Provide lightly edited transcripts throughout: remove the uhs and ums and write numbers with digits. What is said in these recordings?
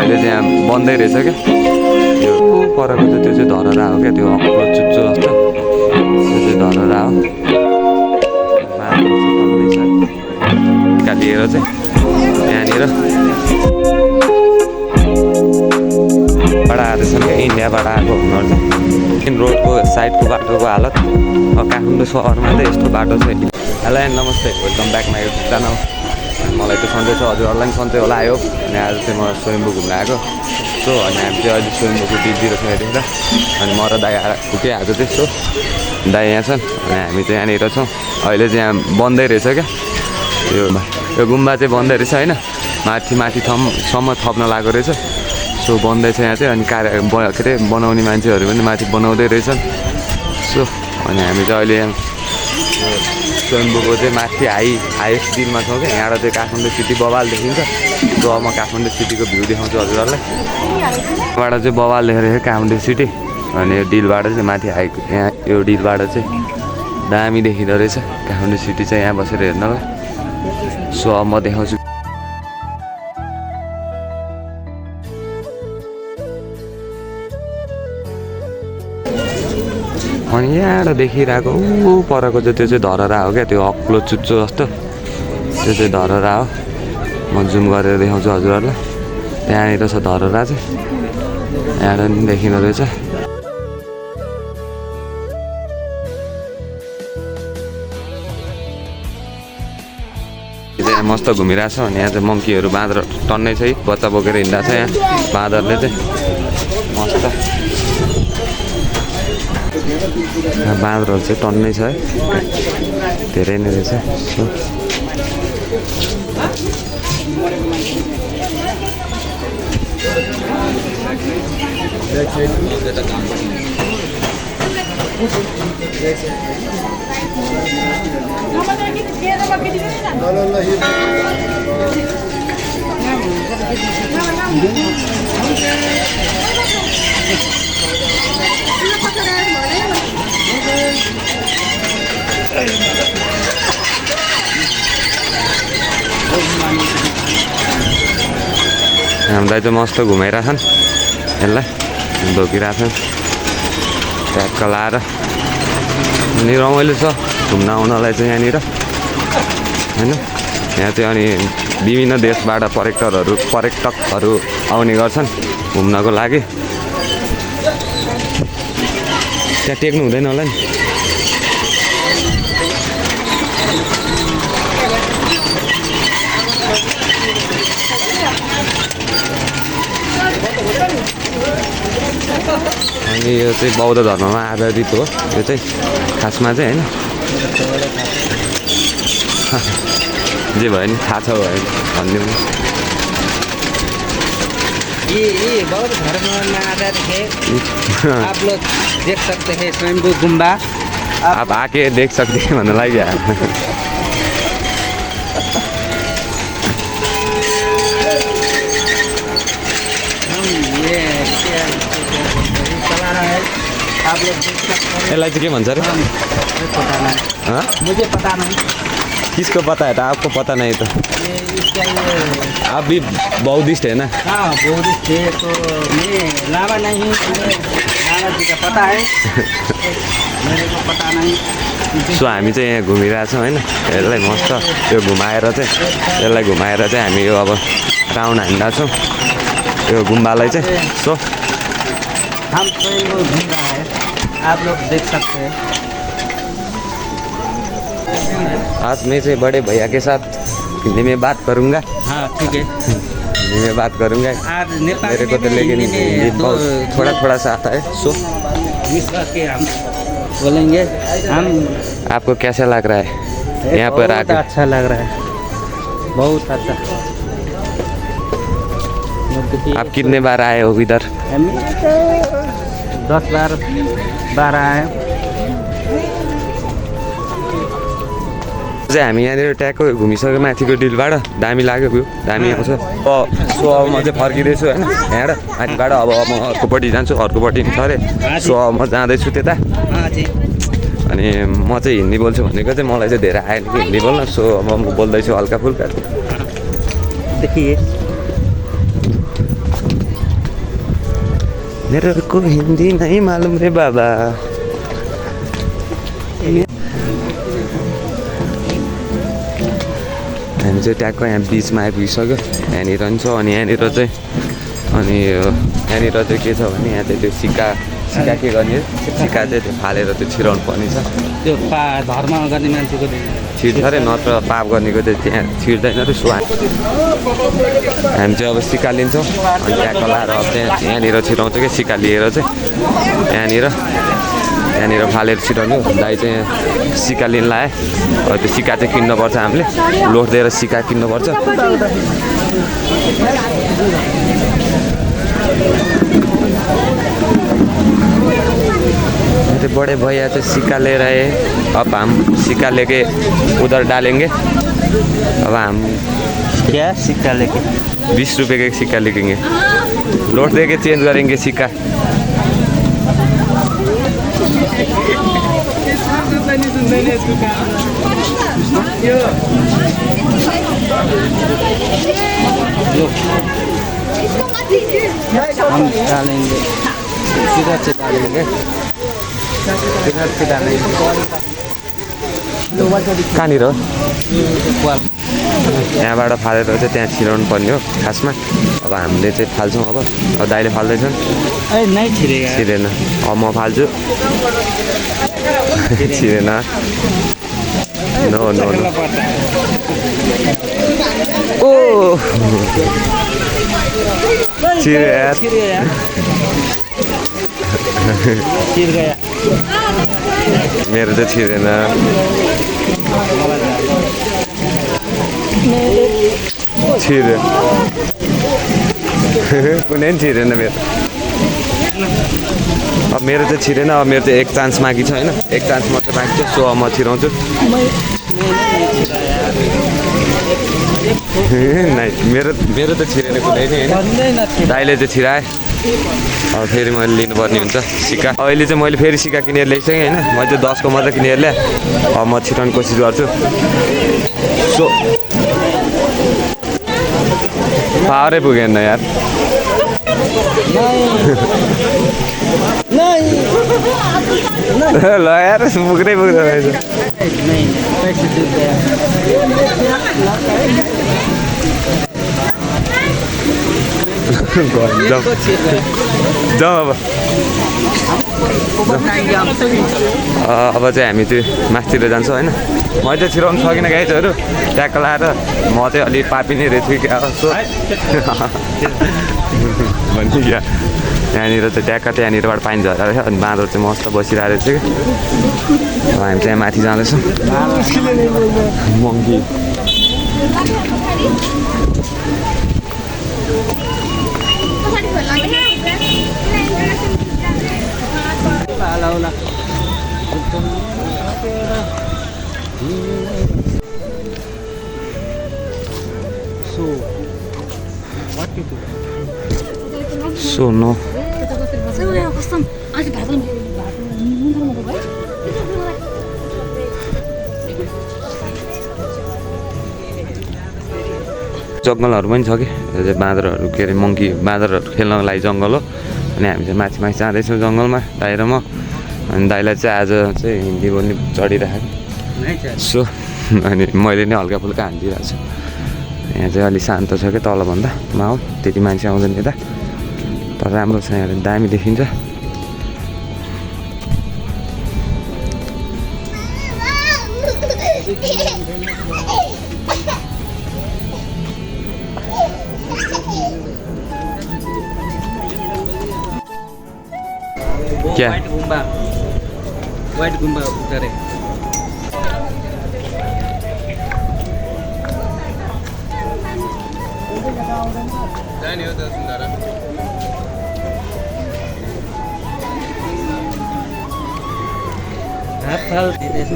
अहिले चाहिँ यहाँ बन्दै रहेछ क्या त्यो परको चाहिँ त्यो चाहिँ धरहरा हो क्या त्यो अग्लो चुच्चो जस्तो त्यो चाहिँ धरहरा हो बाटो चाहिँ छ लिएर चाहिँ यहाँनिर बाट आएछन् क्या इन्डियाबाट आएको हुनुहुन्छ मेन रोडको साइडको बाटोको हालत काठमाडौँ सहरमा चाहिँ यस्तो बाटो छ। हेलो एन्ड नमस्ते welcome back my YouTube channel. मलाई त सन्चै छ हजुरहरूलाई पनि सन्चै होला आयो अनि आज चाहिँ म स्वयम्भू घुम्न आएको सो अनि हामी चाहिँ अहिले स्वयम्भूको टिचीहरू छ यतिखेर अनि म र दाइ पुगिआएको त्यस्तो दाइ यहाँ छन् अनि हामी चाहिँ यहाँनिर छौँ। अहिले चाहिँ यहाँ बन्दै रहेछ क्या यो गुम्बा चाहिँ बन्दै रहेछ होइन माथि सम्म थप्न लागेको रहेछ सो बन्दैछ यहाँ चाहिँ अनि के अरे बनाउने मान्छेहरू पनि माथि बनाउँदै रहेछन् सो अनि हामी चाहिँ अहिले यहाँ स्वयम्भूको चाहिँ माथि हाइएस्ट डिलमा छौँ क्या यहाँबाट चाहिँ काठमाडौँ सिटी बवाल देखिन्छ सो म काठमाडौँ सिटीको भ्यू देखाउँछु हजुरहरूलाई यहाँबाट चाहिँ बवाल देखेर काठमाडौँ सिटी अनि यो डिलबाट चाहिँ माथि यहाँ यो डिलबाट चाहिँ दामी देखिँदो रहेछ काठमाडौँ सिटी चाहिँ यहाँ बसेर हेर्नलाई सो अब म देखाउँछु। अनि यहाँबाट देखिरहेको परको चाहिँ त्यो चाहिँ धरहरा हो क्या त्यो अग्लो चुच्चो जस्तो त्यो चाहिँ धरहरा हो म जुम गरेर देखाउँछु हजुरहरूलाई त्यहाँनिर छ धरहरा चाहिँ यहाँबाट पनि देखिँदो रहेछ। यहाँ मस्त घुमिरहेको छ अनि यहाँ चाहिँ मङ्कीहरू बाँदर टन्नै छ बच्चा बोकेर हिँड्दा छ यहाँ बाँदरले चाहिँ मस्त बाँदरहरू चाहिँ टन्नै छ है धेरै नै रहेछ सो हामीलाई चाहिँ मस्त घुमाइरहेछन् यसलाई धोकिरहेछन् ट्याक्क लाएर अनि रमाइलो छ घुम्न आउनलाई चाहिँ यहाँनिर होइन यहाँ चाहिँ अनि विभिन्न देशबाट पर्यटकहरू आउने गर्छन् घुम्नको लागि। त्यहाँ टेक्नु हुँदैन होला नि अनि यो चाहिँ बौद्ध धर्ममा आधारित हो यो चाहिँ खासमा चाहिँ होइन जे भयो नि थाहा छ भयो भनिदिउँ न। ये बौद्ध धर्म में आधारित है। आप लोग देख सकते हैं स्वयंभू गुम्बा आप आके देख सकते हैं भन्नु लाग्यो आप लोग देख सकते हैं। यसलाई चाहिँ के भन्छ अरे मुझे पता नहीं किसको पता है तो आपको पता नहीं तो इसका आप भी बौद्धिस्ट है ना। हाँ बौद्धिस्ट है तो मैं लामा नहीं हूँ लामा जी का पता है मेरे को पता नहीं। सो हामी चाहिँ यहाँ घुमिरहेछौँ होइन यसलाई मस्त यो घुमाएर चाहिँ यसलाई घुमाएर चाहिँ हामी यो अब राउन्ड हान्दा छौँ यो गुम्बालाई चाहिँ सो हम स्वयं घूम रहा है आप लोग देख सकते हैं। आज मैं से बड़े भैया के साथ हिंदी में बात करूँगा। हाँ ठीक है हिंदी में बात करूँगा आज नेपाली मेरे को तो लेकिन हिंदी बहुत थोड़ा सा आता है सो मिक्स करके हम बोलेंगे हम। आपको कैसा लग रहा है यहाँ पर बहुत आकर? अच्छा लग रहा है बहुत अच्छा। आप कितने बार आए हो इधर? 10 बार आए। चाहिँ हामी यहाँनिर ट्याक्क घुमिसक्यो माथिको डिलबाट दामी लाग्यो भ्यू दामी आउँछ सो अब म चाहिँ फर्किँदैछु होइन यहाँबाट माथिबाट अब म अर्कोपट्टि जान्छु अर्कोपट्टि छ अरे सो अब म जाँदैछु त्यता अनि म चाहिँ हिन्दी बोल्छु भनेको चाहिँ मलाई चाहिँ धेरै आएन कि हिन्दी बोल्न सो अब म बोल्दैछु हल्का फुल्का देखिए मेरे को हिंदी नहीं मालूम रे बाबा हामी चाहिँ ट्याक्क यहाँ बिचमा आइपुगिसक्यो यहाँनिर पनि छ अनि यहाँनिर चाहिँ अनि यहाँनिर चाहिँ के छ भने यहाँ चाहिँ त्यो सिक्का के गर्ने सिक्का चाहिँ त्यो फालेर त्यो छिराउनु पर्ने छ त्यो धर्म गर्ने मान्छेको छिर्छ अरे नत्र पाप गर्नेको चाहिँ त्यहाँ छिर्दैन र सो हामी चाहिँ अब सिक्का लिन्छौँ अनि ट्याक्क लाएर अब त्यहाँ यहाँनिर छिराउँछ कि सिक्का लिएर चाहिँ यहाँनिर फालेर छिराउनु दाइ चाहिँ सिक्का लिन लाए त्यो सिक्का चाहिँ किन्नुपर्छ हामीले लोड दिएर सिक्का किन्नुपर्छ मेरे बड़े भैया से सिक्का ले रहे हैं अब हम सिक्का लेके उधर डालेंगे अब हम क्या सिक्का लेके 20 रुपये का सिक्का लिखेंगे लोड दे के चेंज करेंगे सिक्का हम डालेंगे किधर से डालेंगे कहाँनिर हो यहाँबाट फालेर चाहिँ त्यहाँ छिराउनु पर्ने हो खासमा अब हामीले चाहिँ फाल्छौँ अब दाइले फाल्दैछन् छिरेन अब म फाल्छु छिरेन नो नो नो ओ छिरे यार छिर गया मेरो चाहिँ छिरेन छिर्यो कुनै पनि छिरेन मेरो अब मेरो चाहिँ छिरेन अब मेरो चाहिँ एक चान्स बाँकी छ होइन एक चान्स मात्रै बाँकी छ सो अब म छिराउँछु मेरो त छिरेन कुनै नि होइन दाइले चाहिँ छिराए अब फेरि मैले लिनुपर्ने हुन्छ सिक्का अहिले चाहिँ मैले फेरि सिक्का किनेर ल्याइसकेँ होइन मैले चाहिँ 10 को मात्रै किनेर ल्याएँ अब म छिराउने कोसिस गर्छु सो पावरै पुगेन यार ल यार पुग्दै पुग्दो रहेछ जाउँ अब चाहिँ हामी त्यो माथितिर जान्छौँ होइन मैले चाहिँ छिराउनु सकिनँ गाइजहरू ट्याक्क लाएर म चाहिँ अलिक पापी नै रहेछु क्या सो भन्छु क्या यहाँनिर चाहिँ ट्याक्क त्यहाँनिरबाट पानी झरेर रहेछ अनि बाँदर चाहिँ मस्त बसिरहेको रहेछ कि अब हामी चाहिँ माथि जाँदैछौँ मङ्की So no. जङ्गलहरू पनि छ कि बाँदरहरू के अरे मङ्की बाँदरहरू खेल्नको लागि जङ्गल हो अनि हामी चाहिँ माथि जाँदैछौँ जङ्गलमा दाइ र म अनि दाइलाई चाहिँ आज चाहिँ हिन्दी बोल्ने चढिरहेको सो अनि मैले नै हल्का फुल्का हानिदिइरहेको छु यहाँ चाहिँ अलिक शान्त छ क्या तलभन्दा माहौल त्यति मान्छे आउँदैन यता तर राम्रो छ यहाँ दामी देखिन्छ क्या व्हाइट गुम्बा उतरे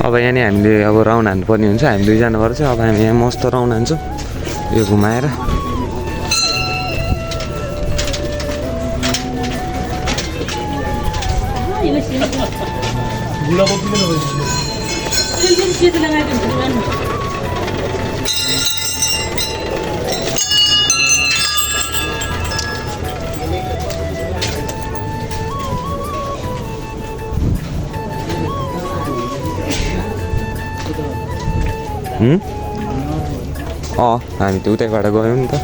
अब यहाँ नि हामीले अब राउन्ड हान्नुपर्ने हुन्छ हामी दुईजना भएर चाहिँ अब हामी यहाँ मस्त राउन्ड हान्छौँ यो घुमाएर हामी त उतैबाट गयौँ नि त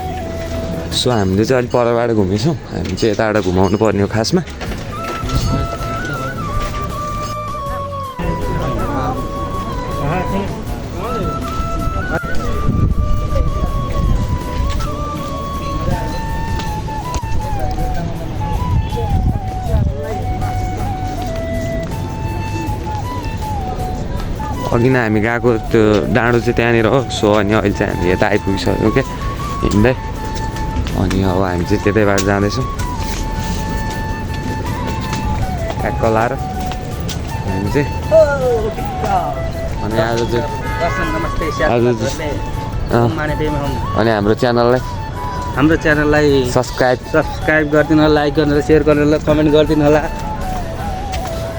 सो हामीले चाहिँ अलिक परबाट घुमेछौँ हामी चाहिँ यताबाट घुमाउनु पर्ने हो खासमा अघि नै हामी गएको त्यो डाँडो चाहिँ त्यहाँनिर हो सो अनि अहिले चाहिँ हामी यता आइपुगिसक्यौँ क्या हिँड्दै अनि अब हामी चाहिँ त्यतैबाट जाँदैछौँ ठ्याक्क लाएर हामी चाहिँ अनि आज चाहिँ अनि हाम्रो च्यानललाई सब्सक्राइब गरिदिनु होला लाइक गर्नु होला सेयर गर्नु होला कमेन्ट गरिदिनु होला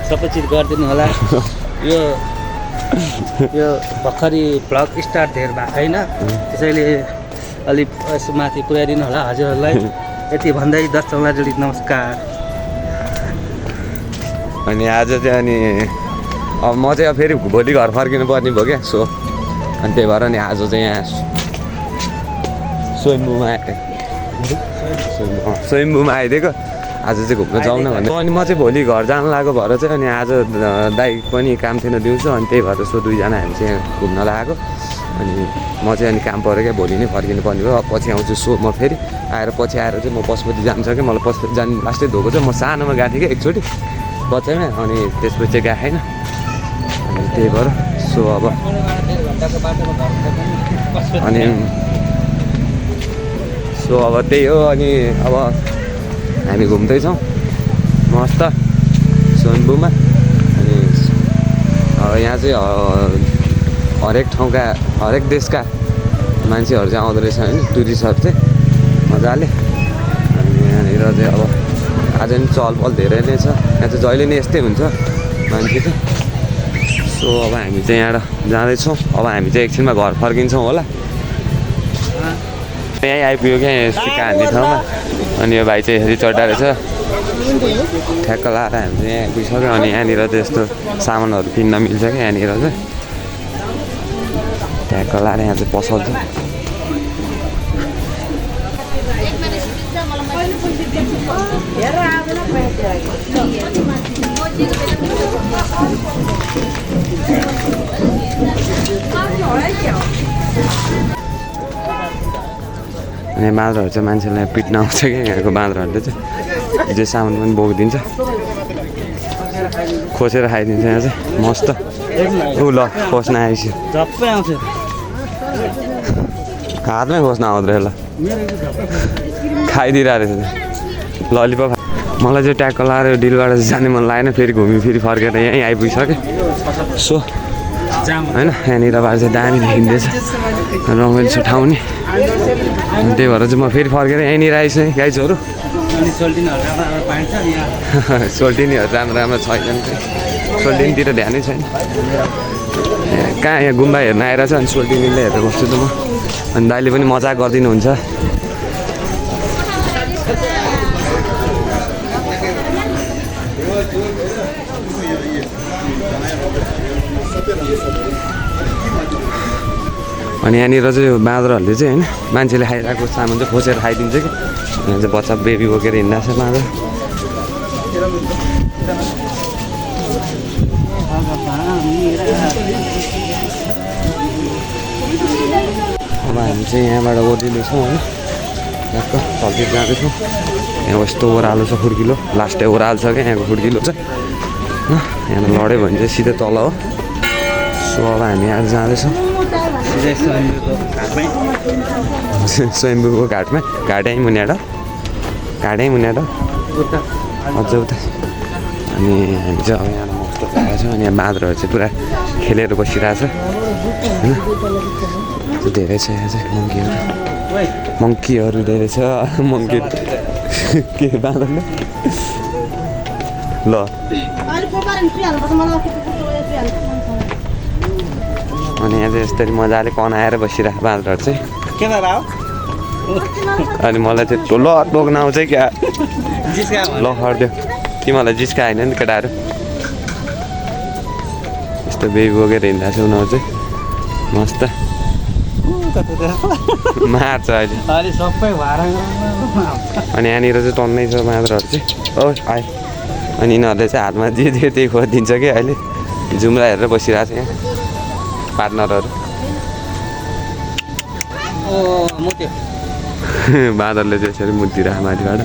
सबै चिज गरिदिनु होला यो भर्खरै भ्लग स्टार्ट धेर भएको छैन त्यसैले अलिक यसो माथि पुर्याइदिनु होला हजुरहरूलाई यति भन्दै दर्शकलाई जोडी नमस्कार अनि आज चाहिँ अनि अब म चाहिँ अब फेरि भोलि घर फर्किनु पर्ने भयो क्या सो अनि त्यही भएर नि आज चाहिँ यहाँ स्वयम्भूमा आइदिएको आज चाहिँ घुम्न जाउँ न भनेर अनि म चाहिँ भोलि घर जानु लागेको भएर चाहिँ अनि आज दाइ पनि काम थिएन दिउँसो अनि त्यही भएर सो दुईजना हामी चाहिँ घुम्न लागेको अनि म चाहिँ अनि काम पऱ्यो क्या भोलि नै फर्किनु पर्ने भयो पछि आउँछु सो म फेरि आएर पछि आएर चाहिँ म पशुपति जान्छ कि मलाई पशुपति जानु लास्टै धोएको चाहिँ म सानोमा गएको थिएँ कि एकचोटि बच्चामै अनि त्यसपछि चाहिँ गएको छैन अनि त्यही भएर सो अब अनि सो अब त्यही हो अनि अब हामी घुम्दैछौँ मस्त स्वयम्भूमा अनि अब यहाँ चाहिँ हरेक ठाउँका हरेक देशका मान्छेहरू चाहिँ आउँदो रहेछ होइन टुरिस्टहरू चाहिँ मजाले अनि यहाँनिर चाहिँ अब आज नि चहलपहल धेरै नै छ यहाँ चाहिँ जहिले नै यस्तै हुन्छ मान्छे चाहिँ सो अब हामी चाहिँ यहाँबाट जाँदैछौँ अब हामी चाहिँ एकछिनमा घर फर्किन्छौँ होला यहीँ आइपुग्यो क्या सिक्का हान्ने ठाउँमा अनि यो भाइ चाहिँ यसरी चढ्दा रहेछ ठ्याक्क लाएर हामी चाहिँ यहाँ आइपुगिसक्यो अनि यहाँनिर चाहिँ यस्तो सामानहरू किन्न मिल्छ क्या यहाँनिर चाहिँ ठ्याक्क लाएर यहाँ चाहिँ पसल्छ अनि बाँदरहरू चाहिँ मान्छेलाई पिट्न आउँछ क्या यहाँको बाँदरहरूले चाहिँ जे सामान पनि बोकिदिन्छ खोसेर खाइदिन्छ यहाँ चाहिँ मस्त ऊ ल खोस्न आइसक्यो झप्पै आउँछ हातमै खोस्न आउँदो रहेछ ल खाइदिइरहेको रहेछ ललिपप मलाई चाहिँ ट्याक्क लाएर डिलबाट जाने मन लागेन फेरि घुमी फेरि फर्केर यहीँ आइपुगिसक्यो सो होइन यहाँनिरबाट चाहिँ दामी देखिँदैछ रमाइलो छ ठाउँ नि अनि त्यही भएर चाहिँ म फेरि फर्केर यहीँनिर आइसकेँ गाइजहरू सोल्टिनीहरू राम्रो राम्रो छैन सोल्टिनीतिर ध्यानै छैन कहाँ यहाँ गुम्बा हेर्न आइरहेछ अनि सोल्टिनीले हेरेर बस्छु त म अनि दाइले पनि मजाक गरिदिनुहुन्छ अनि यहाँनिर चाहिँ बाँदरहरूले चाहिँ होइन मान्छेले खाइरहेको सामान चाहिँ खोसेर खाइदिन्छ कि यहाँ चाहिँ बच्चा बेबी बोकेर हिँड्दा छ बाँदर अब हामी चाहिँ यहाँबाट ओर्लिँदैछौँ होइन ट्याक्क तलतिर जाँदैछौँ यहाँ यस्तो ओह्रालो छ खुड्किलो लास्टै ओह्रालो छ क्या यहाँको खुड्किलो चाहिँ यहाँ लड्यो भने चाहिँ सिधै तल हो सो अब हामी यहाँ जाँदैछौँ स्वयम्भूको घाटमा घाटै मुनिबाट अझ उता अनि हामी चाहिँ अब यहाँ मस्त भएको छ अनि यहाँ बाँदरहरू चाहिँ पुरा खेलेर बसिरहेछ होइन धेरै छ यहाँ चाहिँ मङ्कीहरू धेरै छ मङ्की के बाँदरले ल अनि यहाँ चाहिँ यस्तरी मजाले कनाएर बसिरहेको बाँदरहरू चाहिँ के भयो अनि मलाई चाहिँ ल टोक्न आउँछ क्या ल हट्यो तिमीहरूलाई जिस्का होइन नि केटाहरू यस्तो बेबी बोकेर हिँड्दा छ उनीहरू चाहिँ मस्त मार्छ अहिले अहिले सबै भाडा अनि यहाँनिर चाहिँ टन्नै छ मात्रहरू चाहिँ ओ आयो अनि यिनीहरूले चाहिँ हातमा जे जे त्यही खोजिदिन्छ कि अहिले जुम्रा हेरेर बसिरहेको छ यहाँ पार्टनरहरू ओ म त्यो बाँदरले चाहिँ यसरी मुद्दिरहेको माथिबाट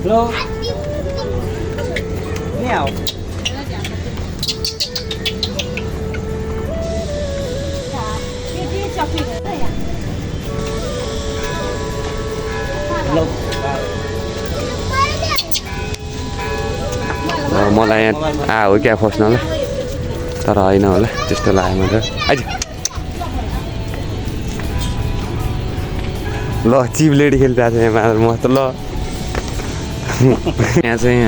हेलो नि आऊ हेलो मलाई यहाँ हो क्या फस्नलाई तर होइन होला त्यस्तो लाग्यो मलाई आइज ल चिप्लेडी खेलिरहेको छ यहाँ मात्र मस्त ल यहाँ चाहिँ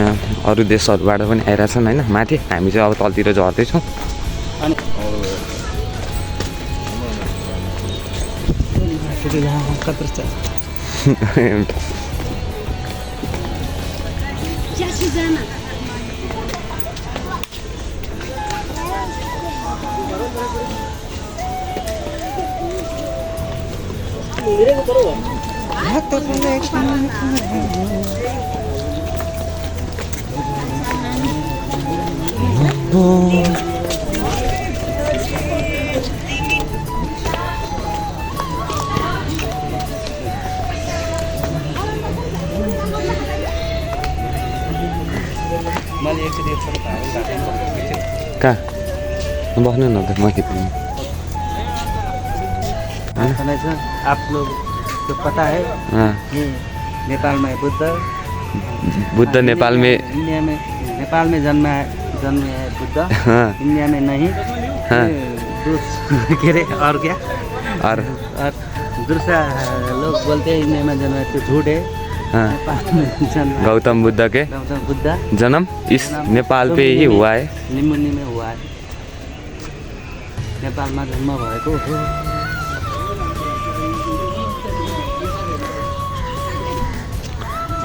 अरू देशहरूबाट पनि आइरहेछन् होइन माथि हामी चाहिँ अब तलतिर झर्दैछौँ अनि कत्रो छ मैले एकचोटि यत्रो भाडा राखेँ कहाँ बस्नु न त म खिच्नु आप लोग तो पता है कि नेपाल में बुद्ध नेपाल में इंडिया में नेपाल में जन्मे है बुद्ध इंडिया में नहीं के रे और क्या और दूसरा लोग बोलते हैं इंडिया में जन्मे तो झूठ है गौतम बुद्ध के गौतम बुद्ध जन्म इस नेपाल पे ही हुआ है लिम्बुनी में हुआ है नेपाल में जन्म भएको हो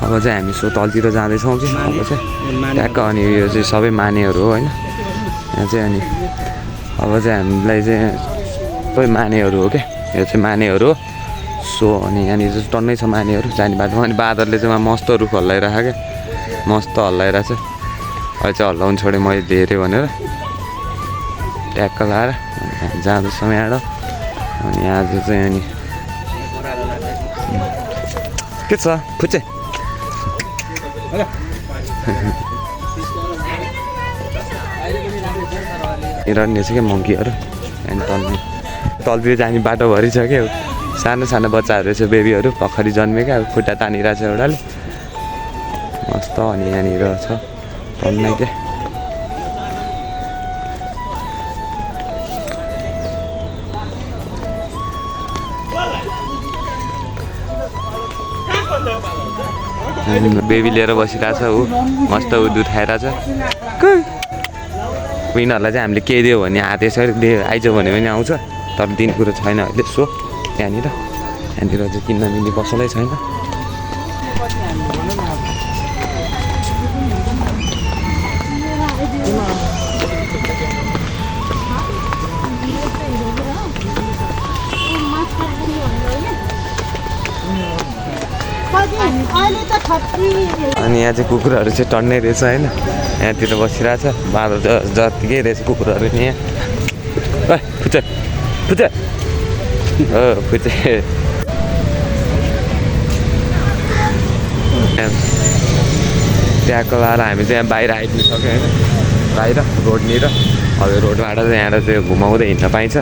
अब चाहिँ हामी सो तलतिर जाँदैछौँ कि अब चाहिँ ट्याक्क अनि यो चाहिँ सबै मानेहरू हो होइन यहाँ चाहिँ अनि अब चाहिँ हामीलाई चाहिँ सबै मानेहरू हो क्या यो चाहिँ मानेहरू हो सो अनि यहाँनिर चाहिँ टन्नै छ मानेहरू जाने बाटोमा अनि बाँदरले चाहिँ मस्त रुख हल्लाइरहेको क्या मस्त हल्लाइरहेको छ अहिले चाहिँ हल्लाउनु छोडेँ मैले धेरै भनेर ट्याक्क लाएर जाँदैछौँ यहाँबाट अनि आज चाहिँ अनि के छ फुच्चे रहेछ क्या मङ्कीहरू अनि तलतिर जाने बाटोभरि छ क्या सानो सानो बच्चाहरू रहेछ बेबीहरू भर्खरै जन्मेका अब खुट्टा तानिरहेको छ एउटाले मस्त अनि यहाँनिर छ टन्नै क्या बेबी लिएर बसिरहेको छ ऊ मस्त ऊ दुध खाइरहेछ यिनीहरूलाई चाहिँ हामीले केही दियो भने हात यसरी आइज भने पनि आउँछ तर दिने कुरो छैन अहिले सो यहाँनिर चाहिँ किन्न मिल्ने पसलै छैन अनि यहाँ चाहिँ कुकुरहरू चाहिँ टन्नै रहेछ होइन यहाँतिर बसिरहेछ बाँदर जतिकै रहेछ कुकुरहरू नि यहाँ फुच्चे फुच्चे हो फुच्चे त्यहाँको लाएर हामी चाहिँ यहाँ बाहिर आइपुग्नु सक्यो होइन बाहिर रोडनिर अब रोडबाट चाहिँ यहाँबाट चाहिँ घुमाउँदै हिँड्न पाइन्छ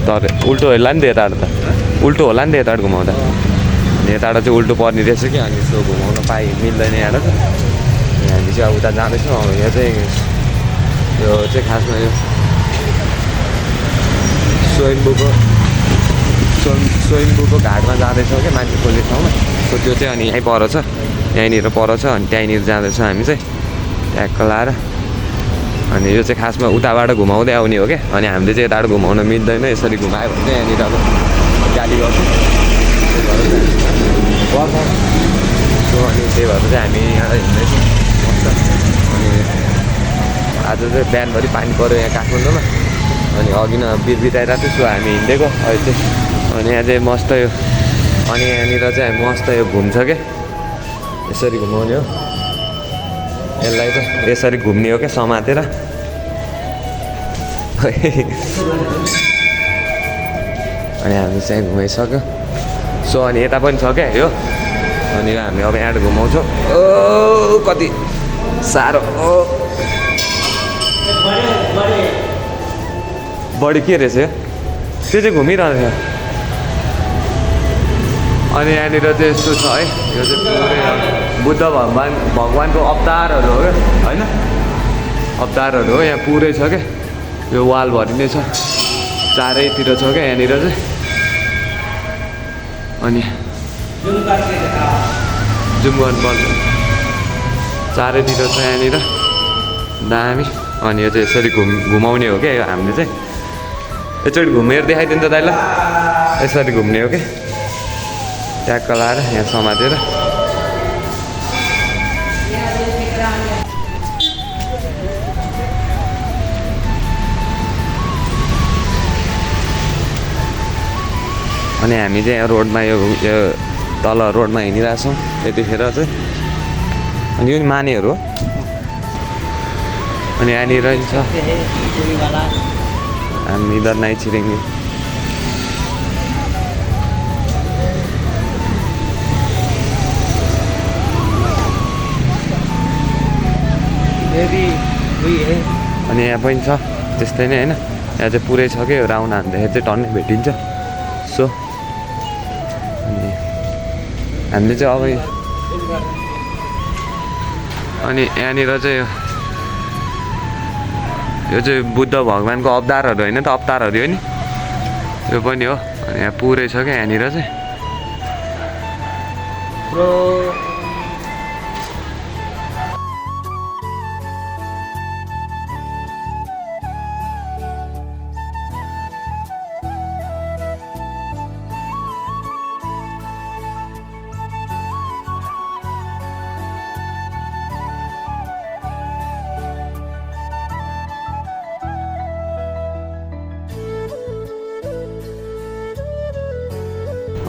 तर उल्टो होला नि त यताबाट त उल्टो होला नि त यताबाट घुमाउँदा यताबाट चाहिँ उल्टो पर्ने रहेछ कि अनि यसो घुमाउन मिल्दैन यहाँबाट हामी चाहिँ अब उता जाँदैछौँ अब यहाँ चाहिँ यो चाहिँ खासमा यो स्वयम्भूको घाटमा जाँदैछौँ क्या मान्छे खोल्ने ठाउँमा सो त्यो चाहिँ अनि यहीँ पर छ यहीँनिर पर छ अनि त्यहीँनिर जाँदैछौँ हामी चाहिँ ट्याक्क लाएर अनि यो चाहिँ खासमा उताबाट घुमाउँदै आउने हो क्या अनि हामीले चाहिँ यताबाट घुमाउन मिल्दैन यसरी घुमायो भने चाहिँ यहाँनिर अब गाली गर्छौँ सो अनि त्यही भएर चाहिँ हामी यहाँ हिँड्दैछौँ मस्त अनि आज चाहिँ बिहानभरि पानी पऱ्यो यहाँ काठमाडौँमा अनि अघि न बिरबिराइरहेको थियो हामी हिँडेको अहिले चाहिँ अनि यहाँ चाहिँ मस्त यो अनि यहाँनिर चाहिँ मस्त यो घुम्छ क्या यसरी घुमाउने हो यसलाई चाहिँ यसरी घुम्ने हो क्या समातेर अनि हामी चाहिँ घुमाइसक्यो सो अनि यता पनि छ क्या यो अनि हामी अब यहाँ घुमाउँछौँ ओ कति साह्रो ओ बढी के रहेछ यो त्यो चाहिँ घुमिरहन्छ अनि यहाँनिर चाहिँ यस्तो छ है यो चाहिँ पुरै बुद्ध भगवानको अवतारहरू हो क्या होइन अवतारहरू हो यहाँ पुरै छ क्या यो वालभरि नै छ चारैतिर छ क्या यहाँनिर चाहिँ अनि जुम गर्नुपर्छ चारैतिर छ यहाँनिर दामी अनि यो चाहिँ यसरी घुमाउने हो क्या यो हामीले चाहिँ एकचोटि घुमेर देखाइदिन्छ दाइला यसरी घुम्ने हो क्या ट्याक्क लाएर यहाँ समातेर अनि हामी चाहिँ यहाँ रोडमा यो तल रोडमा हिँडिरहेछौँ त्यतिखेर चाहिँ अनि यो नि मानेहरू हो अनि यहाँनिर छ हामी इधर नाइ छिरेंगे अनि यहाँ पनि छ त्यस्तै नै होइन यहाँ चाहिँ पुरै छ क्या राउन्ड हान्दाखेरि चाहिँ टन्नै भेटिन्छ सो अनि हामीले चाहिँ अब अनि यहाँनिर चाहिँ यो चाहिँ बुद्ध भगवानको अवतारहरू होइन त अवतारहरू हो नि यो पनि हो अनि यहाँ पुरै छ क्या यहाँनिर चाहिँ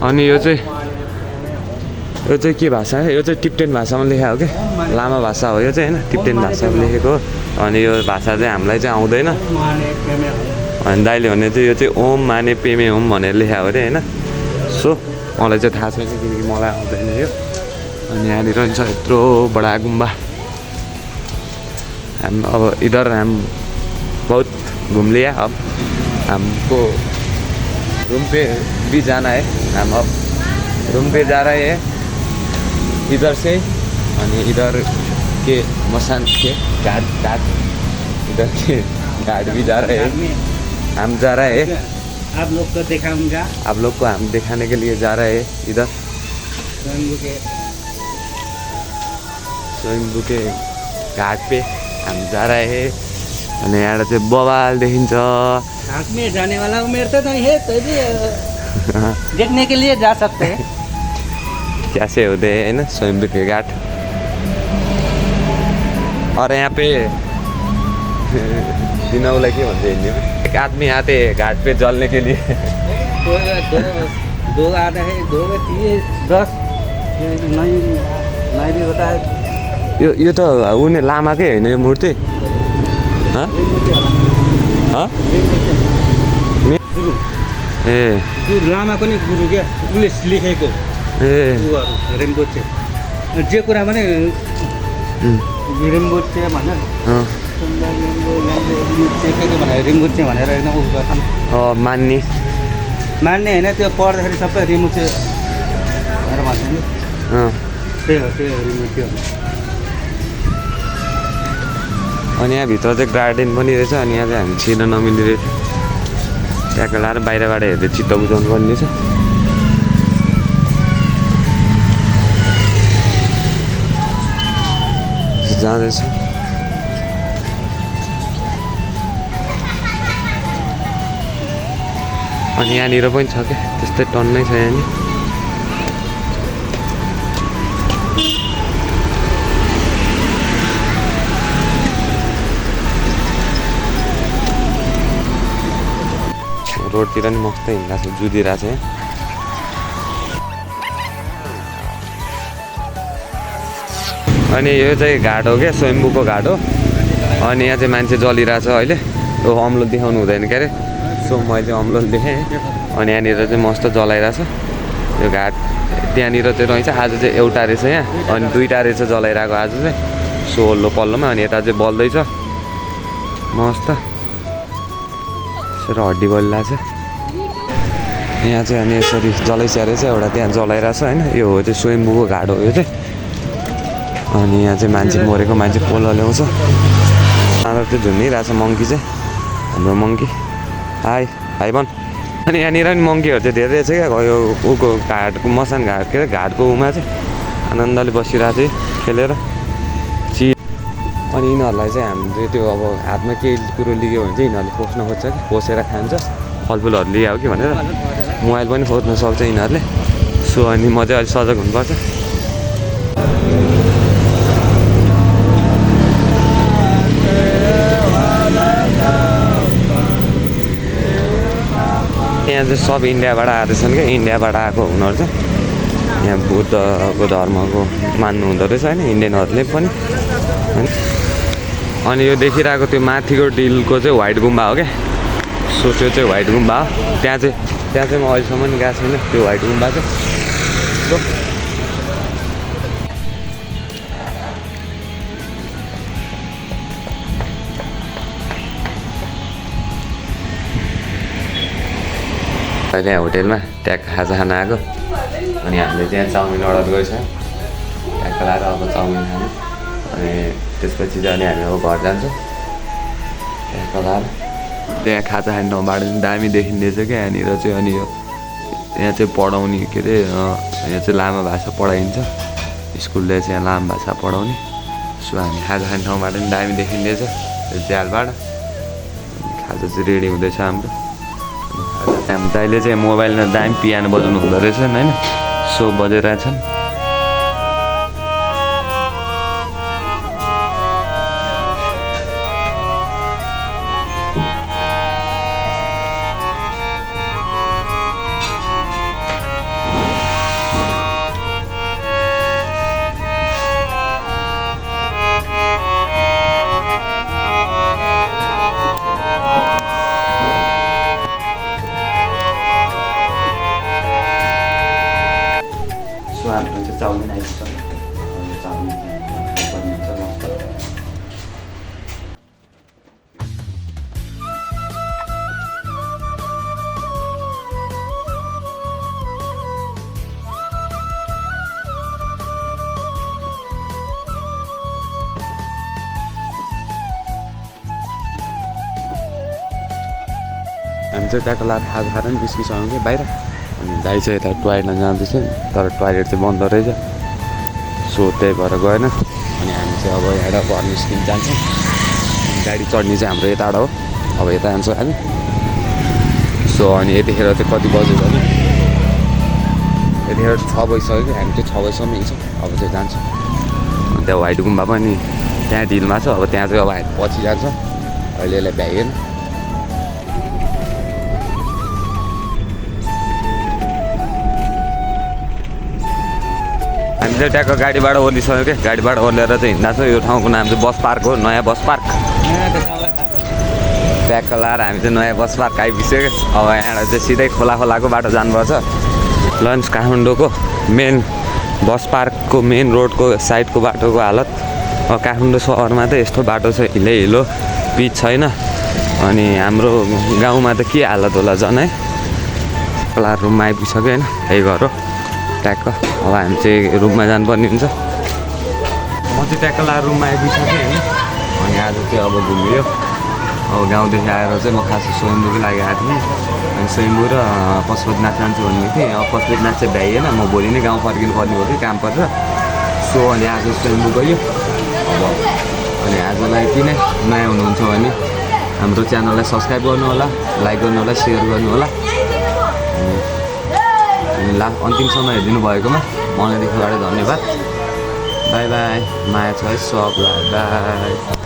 अनि यो चाहिँ के भाषा है यो चाहिँ टिप्टेन भाषामा लेखेको हो क्या लामा भाषा हो यो चाहिँ होइन टिप्टेन भाषामा लेखेको हो अनि यो भाषा चाहिँ हामीलाई चाहिँ आउँदैन अनि दाइले भने चाहिँ यो चाहिँ ओम माने पेमे ओम भनेर लेखेको अरे होइन सो मलाई चाहिँ थाहा छैन किनकि मलाई आउँदैन यो अनि यहाँनिर छ यत्रो बडा गुम्बा हम अब इधर हम बहुत घूम लिया अब हमको रूम पे भी जाना है हम अब रूम पे जा रहे हैं इधर से और इधर के मसान के घाट इधर के घाट भी जा रहे हैं हम जा रहे हैं आप लोग को दिखाऊंगा आप लोग को हम दिखाने के लिए जा रहे हैं इधर स्वयंभू के घाट पे हम जा रहे हैं और यहाँ से बवाल देखिन्छ घाट में जाने वाला उम्र तो नहीं है तो भी देखने के लिए जा सकते हैं कैसे होते हैं ना स्वयंभू के घाट और यहाँ पे दिनौलाई के भन्छ हिंदी में एक आदमी आते हैं घाट पे जलने के लिए दो आते हैं 2 में 10 नहीं भी होता है यो तो उन्हें लामाकै होइन यो मूर्ति हाँ हाँ ए लामाको नि गुरु क्या उसले लेखेको ए रिम्पोचे जे कुरा भने रिम्पोचे भनेर रिम्पोचे भनेर एकदम उस गर्छन् मान्ने होइन त्यो पढ्दाखेरि सबै रिम्पोचे भनेर भन्छ नि त्यही हो रिम्पोचे अनि यहाँभित्र चाहिँ गार्डन पनि रहेछ अनि यहाँ चाहिँ हामी छिर्न नमिल्ने रहेछ ट्याक्क लाएर बाहिरबाट हेर्दै चित्त बुझाउनु पर्ने छ जाँदैछ अनि यहाँनिर पनि छ क्या त्यस्तै टन्नै छ यहाँनिर रोडतिर नि मस्तै हिँडिरहेको छ जुदिरहेको छ यहाँ अनि यो चाहिँ घाट हो क्या स्वयम्भूको घाट हो अनि यहाँ चाहिँ मान्छे जलिरहेछ अहिले यो अम्लो देखाउनु हुँदैन के अरे सो मैले अम्लो देखेँ अनि यहाँनिर चाहिँ मस्त जलाइरहेछ यो घाट त्यहाँनिर चाहिँ रहेछ आज चाहिँ एउटा रहेछ यहाँ अनि दुईवटा रहेछ जलाइरहेको आज चाहिँ सो वल्लो पल्लोमा अनि यता चाहिँ बल्दैछ मस्त यसरी हड्डी बलिरहेछ यहाँ चाहिँ अनि यसरी जलाइस्याहारे चाहिँ एउटा त्यहाँ जलाइरहेछ होइन यो हो चाहिँ स्वयम्भूको घाट हो यो चाहिँ अनि यहाँ चाहिँ मान्छे मरेको मान्छे पोल ल्याउँछ अन्त त्यो झुन्डिरहेछ मङ्की चाहिँ हाम्रो मङ्की हाई हाई भन अनि यहाँनिर नि मङ्कीहरू चाहिँ धेरै छ क्या यो ऊको घाटको मसान घाट के अरे घाटको उमा चाहिँ आनन्दले बसिरहेको चाहिँ खेलेर अनि यिनीहरूलाई चाहिँ हामीले त्यो अब हातमा केही कुरो लिग्यो भने चाहिँ यिनीहरूले खोज्न खोज्छ कि खोसेर खान्छ फलफुलहरू लियो कि भनेर मोबाइल पनि खोज्न सक्छ यिनीहरूले सो अनि म चाहिँ अलिक सजग हुनुपर्छ यहाँ चाहिँ सब इन्डियाबाट आएछन् क्या इन्डियाबाट आएको उनीहरू चाहिँ यहाँ बुद्धको धर्मको मान्नु हुँदो रहेछ होइन इन्डियनहरूले पनि होइन अनि यो देखिरहेको त्यो माथिको डिलको चाहिँ व्हाइट गुम्बा हो क्या सो त्यो चाहिँ व्हाइट गुम्बा हो त्यहाँ चाहिँ म अहिलेसम्म गएको छैन त्यो व्हाइट गुम्बा चाहिँ सो अहिले यहाँ होटेलमा ट्याक खाजा खान आएको अनि हामीले त्यहाँ चाउमिन अर्डर गरिसक्यौँ ट्याक्क लाएर अब चाउमिन खानु अनि त्यसपछि चाहिँ अनि हामी अब घर जान्छौँ ट्याक्क लाएर त्यहाँ खाजा खाने ठाउँबाट चाहिँ दामी देखिँदैछ क्या यहाँनिर चाहिँ अनि यो यहाँ चाहिँ पढाउने के अरे यहाँ चाहिँ लामा भाषा पढाइन्छ स्कुलले चाहिँ यहाँ लामा भाषा पढाउने सो हामी खाजा खाने ठाउँबाट पनि दामी देखिँदैछ झ्यालबाट खाजा चाहिँ रेडी हुँदैछ हाम्रो हाम्रो दाइले चाहिँ मोबाइलमा दामी पियानो बजाउनु हुँदो रहेछन् होइन सो बजाइरहेछन् हाम्रो चाहिँ चाउमिन आइपुग्छ चाउमिन बनिन्छ मस्त हामी चाहिँ ट्याक्क लाएर खाजा खाएर नि निस्किसक्यौँ कि बाहिर अनि दाइ चाहिँ यता टोयलेटमा जाँदैछ तर टोयलेट चाहिँ बन्द रहेछ सो त्यही भएर गएन अनि हामी चाहिँ अब यहाँबाट घर निस्किन जान्छौँ गाडी चढ्ने चाहिँ हाम्रो यताबाट हो अब यता जान्छौँ हामी सो अनि यतिखेर चाहिँ कति बज्यो भने यतिखेर 6 बजिसक्यो कि हामी चाहिँ 6 बजीसम्म हिँड्छौँ अब चाहिँ जान्छौँ अनि त्यहाँ व्हाइट गुम्बा पनि त्यहाँ डिलमा छ अब त्यहाँ चाहिँ अब हामी पछि जान्छौँ अहिले यसलाई भ्याइएन हामी चाहिँ ट्याक्क गाडीबाट ओर्लिसक्यो क्या गाडीबाट ओर्लेर चाहिँ हिँड्दा छ यो ठाउँको नाम चाहिँ बस पार्क हो नयाँ बस पार्क ट्याक्क लाएर हामी चाहिँ नयाँ बस पार्क आइपुग्यो अब यहाँबाट चाहिँ सिधै खोलाको बाटो जानुपर्छ लन्च काठमाडौँको मेन बस पार्कको मेन रोडको साइडको बाटोको हालत काठमाडौँ सहरमा त यस्तो बाटो छ हिलो पिच छैन अनि हाम्रो गाउँमा त के हालत होला झन् है खोला रुममा आइपुगिसक्यो होइन यही घर हो ट्याक्क अब हामी चाहिँ रुममा जानुपर्ने हुन्छ म चाहिँ ट्याक्क लाएर रुममा आइपुगिसकेँ होइन अनि आज चाहिँ अब घुमियो अब गाउँदेखि आएर चाहिँ म खास स्वयम्भूकै लागि आएको थिएँ अनि स्वयम्भू र पशुपतिनाथ जान्छु भनेको थिएँ अब पशुपतिनाथ चाहिँ भ्याइएन म भोलि नै गाउँ फर्किनु पर्ने हो कि काम पर्छ सो अनि आज स्वयम्भू गयो अब अनि आजलाई किन नयाँ हुनुहुन्छ भने हाम्रो च्यानललाई सब्सक्राइब गर्नु होला लाइक गर्नु होला सेयर गर्नु होला अनि अन्तिमसम्म हेरिदिनु भएकोमा मनैदेखिबाट धन्यवाद बाई बाई माया छ है सबलाई बाई